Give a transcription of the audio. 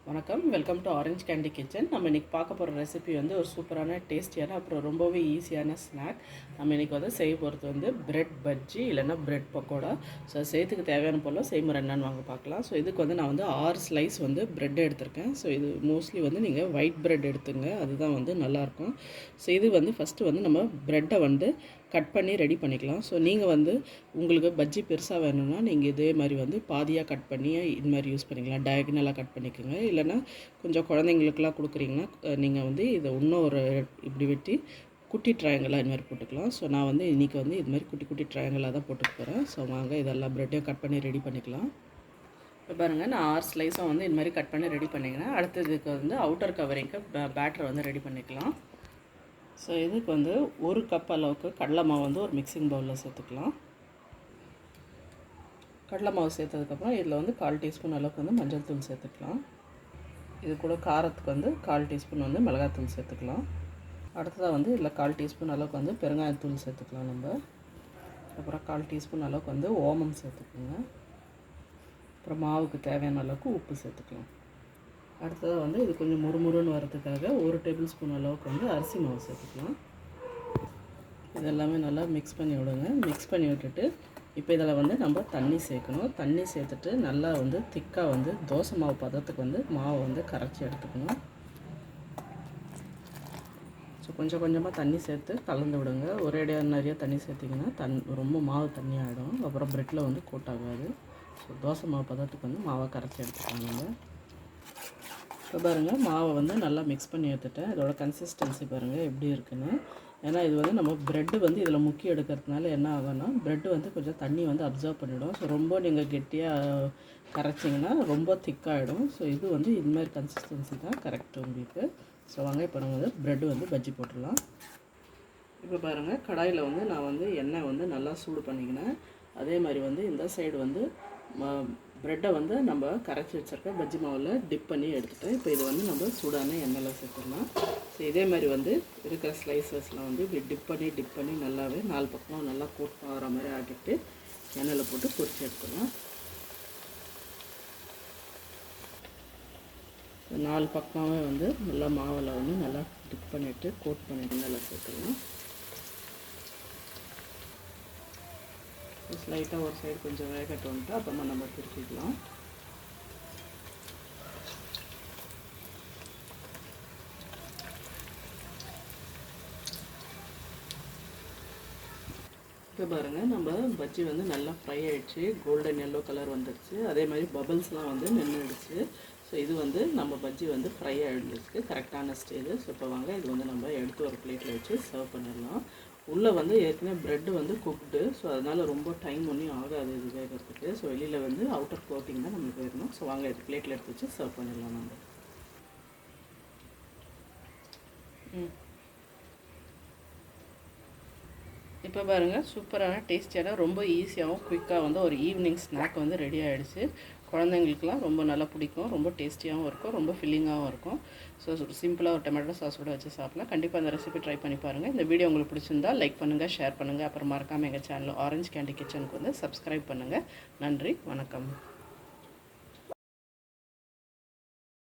வணக்கம், welcome to orange candy kitchen. நம்ம இன்றைக்கி பார்க்க போகிற ரெசிபி வந்து ஒரு சூப்பரான டேஸ்டியான அப்புறம் ரொம்பவே ஈஸியான ஸ்நாக். நம்ம இன்றைக்கி வந்து செய்ய போகிறது வந்து பிரெட் பஜ்ஜி இல்லைன்னா பிரெட் பக்கோடா. ஸோ செய்யறதுக்கு தேவையான பொருள் செய்முறை என்னன்னு வாங்க பார்க்கலாம். ஸோ இதுக்கு வந்து நான் வந்து 6 ஸ்லைஸ் வந்து பிரெட் எடுத்திருக்கேன். ஸோ இது மோஸ்ட்லி வந்து நீங்கள் ஒயிட் பிரெட் எடுத்துங்க, அதுதான் வந்து நல்லாயிருக்கும். ஸோ இது வந்து ஃபஸ்ட்டு வந்து நம்ம பிரெட்டை வந்து கட் பண்ணி ரெடி பண்ணிக்கலாம். ஸோ நீங்கள் வந்து உங்களுக்கு பஜ்ஜி பெருசாக வேணும்னா நீங்கள் இதே மாதிரி வந்து பாதியாக கட் பண்ணி இது மாதிரி யூஸ் பண்ணிக்கலாம். டயகனலாக கட் பண்ணிக்கோங்க. இல்லைனா கொஞ்சம் குழந்தைங்களுக்குலாம் கொடுக்குறீங்கன்னா நீங்கள் வந்து இதை இன்னும் ஒரு இப்படி வெட்டி குட்டி ட்ரையாங்கிளாக இது மாதிரி போட்டுக்கலாம். ஸோ நான் வந்து இன்றைக்கி வந்து இது மாதிரி குட்டி குட்டி ட்ரையாங்கிளாக தான் போட்டுக்க போகிறேன். ஸோ வாங்க இதெல்லாம் ப்ரெட்டையும் கட் பண்ணி ரெடி பண்ணிக்கலாம். இப்போ பாருங்கள், நான் 6 ஸ்லைஸும் வந்து இது மாதிரி கட் பண்ணி ரெடி பண்ணிக்கிறேன். அடுத்ததுக்கு வந்து அவுட்டர் கவரிங்க்கு பேட்டரை வந்து ரெடி பண்ணிக்கலாம். ஸோ இதுக்கு வந்து 1 கப் அளவுக்கு கடலை மாவு வந்து ஒரு மிக்சிங் பவுலில் சேர்த்துக்கலாம். கடலை மாவு சேர்த்ததுக்கப்புறம் இதில் வந்து 1/4 டீஸ்பூன் அளவுக்கு வந்து மஞ்சள் தூள் சேர்த்துக்கலாம். இது கூட காரத்துக்கு வந்து 1/4 டீஸ்பூன் வந்து மிளகாத்தூள் சேர்த்துக்கலாம். அடுத்ததாக வந்து இதில் 1/4 டீஸ்பூன் அளவுக்கு வந்து பெருங்காயத்தூள் சேர்த்துக்கலாம் நம்ம. அப்புறம் 1/4 டீஸ்பூன் அளவுக்கு வந்து ஓமம் சேர்த்துக்கோங்க. அப்புறம் மாவுக்கு தேவையான அளவுக்கு உப்பு சேர்த்துக்கலாம். அடுத்ததாக வந்து இது கொஞ்சம் முறுமுறுன்னு வரதுக்காக 1 டேபிள் ஸ்பூன் அளவுக்கு வந்து அரிசி மாவு சேர்த்துக்கலாம். இதெல்லாமே நல்லா மிக்ஸ் பண்ணி விடுங்க. மிக்ஸ் பண்ணி விட்டுட்டு இப்போ இதில் வந்து நம்ம தண்ணி சேர்க்கணும். தண்ணி சேர்த்துட்டு நல்லா வந்து திக்காக வந்து தோசை மாவு பதத்துக்கு வந்து மாவை வந்து கரைச்சி எடுத்துக்கணும். ஸோ கொஞ்சம் கொஞ்சமாக தண்ணி சேர்த்து கலந்து விடுங்க. ஒரேடியாக நிறைய தண்ணி சேர்த்திங்கன்னா ரொம்ப மாவு தண்ணி ஆகிடும். அப்புறம் ப்ரெட்டில் வந்து கோட் ஆகாது. ஸோ தோசை மாவு பதத்துக்கு வந்து மாவை கரைச்சி எடுத்துக்கலாம் நம்ம. இப்போ பாருங்கள், மாவை வந்து நல்லா மிக்ஸ் பண்ணி எடுத்துட்டேன். இதோட கன்சிஸ்டன்சி பாருங்கள் எப்படி இருக்குன்னு. ஏன்னா இது வந்து நம்ம ப்ரெட்டு வந்து இதில் முக்கி எடுக்கிறதுனால என்ன ஆகும்னா ப்ரெட்டு வந்து கொஞ்சம் தண்ணி வந்து அப்சர்வ் பண்ணிவிடும். ஸோ ரொம்ப நீங்கள் கெட்டியாக கரைச்சிங்கன்னா ரொம்ப திக்காகிடும். ஸோ இது வந்து இதுமாதிரி கன்சிஸ்டன்சி தான் கரெக்ட் உங்களுக்கு. ஸோ வாங்க இப்போ நம்ம வந்து ப்ரெட்டு வந்து பஜ்ஜி போட்டுடலாம். இப்போ பாருங்கள், கடாயில் வந்து நான் வந்து எண்ணெய் வந்து நல்லா சூடு பண்ணிக்கினேன். அதே மாதிரி வந்து இந்த சைடு வந்து ப்ரெட்டை வந்து நம்ம கரைச்சி வச்சுருக்க பஜ்ஜி மாவில் டிப் பண்ணி எடுத்துகிட்டேன். இப்போ இது வந்து நம்ம சூடான எண்ணெயில் சேர்த்துடலாம். ஸோ இதே மாதிரி வந்து இருக்கிற ஸ்லைசஸ்லாம் வந்து இப்படி டிப் பண்ணி நல்லாவே 4 பக்கம் நல்லா கோட் ஆகிற மாதிரி ஆக்கிட்டு எண்ணெயில் போட்டு பொரிச்சு எடுத்துடலாம். 4 பக்கமாகவே வந்து நல்லா மாவில் வந்து நல்லா டிப் பண்ணிவிட்டு கோட் பண்ணிவிட்டு எண்ணெயில் சேர்த்துடலாம். லைட்டாக ஒரு சைடு கொஞ்சம் வேகட்டு வந்துட்டு அப்புறமா நம்ம திருப்பிக்கலாம். இப்போ பாருங்கள், நம்ம பஜ்ஜி வந்து நல்லா ஃப்ரை ஆகிடுச்சு. கோல்டன் எல்லோ கலர் வந்துடுச்சு. அதே மாதிரி பபிள்ஸ்லாம் வந்து நின்றுடுச்சு. ஸோ இது வந்து நம்ம பஜ்ஜி வந்து ஃப்ரை ஆகிடுச்சு, கரெக்டான ஸ்டேஜ். ஸோ இப்போ வாங்க இது வந்து நம்ம எடுத்து ஒரு பிளேட்டில் வச்சு சர்வ் பண்ணிடலாம். உள்ளே வந்து ஏற்கனவே ப்ரெட்டு வந்து குக்டு. ஸோ அதனால் ரொம்ப டைம் ஒன்றும் ஆகாது இது வேகிறதுக்கு. ஸோ வெளியில் வந்து அவுட்டர் கோட்டிங் தான் நம்மளுக்கு வேணும். ஸோ வாங்க இது பிளேட்டில் எடுத்து வச்சு சர்வ் பண்ணிடலாம் நம்ம. இப்போ பாருங்கள், சூப்பரான டேஸ்டியான ரொம்ப ஈஸியாகவும் குயிக்காக வந்து ஒரு ஈவினிங் ஸ்நாக் வந்து ரெடி ஆகிடுச்சு. குழந்தைங்களுக்குலாம் ரொம்ப நல்லா பிடிக்கும். ரொம்ப டேஸ்டியாகவும் இருக்கும், ரொம்ப ஃபில்லிங்காகவும் இருக்கும். ஸோ சிம்பிளாக ஒரு டொமேட்டோ சாஸ் கூட வச்சு சாப்பிடலாம். கண்டிப்பாக அந்த ரெசிபி ட்ரை பண்ணி பாருங்கள். இந்த வீடியோ உங்களுக்கு பிடிச்சிருந்தா லைக் பண்ணுங்கள், ஷேர் பண்ணுங்கள். அப்புறம் மறக்காமல் எங்கள் சேனல் ஆரஞ்ச் கேண்டி கிச்சனுக்கு வந்து சப்ஸ்கிரைப் பண்ணுங்கள். நன்றி, வணக்கம்.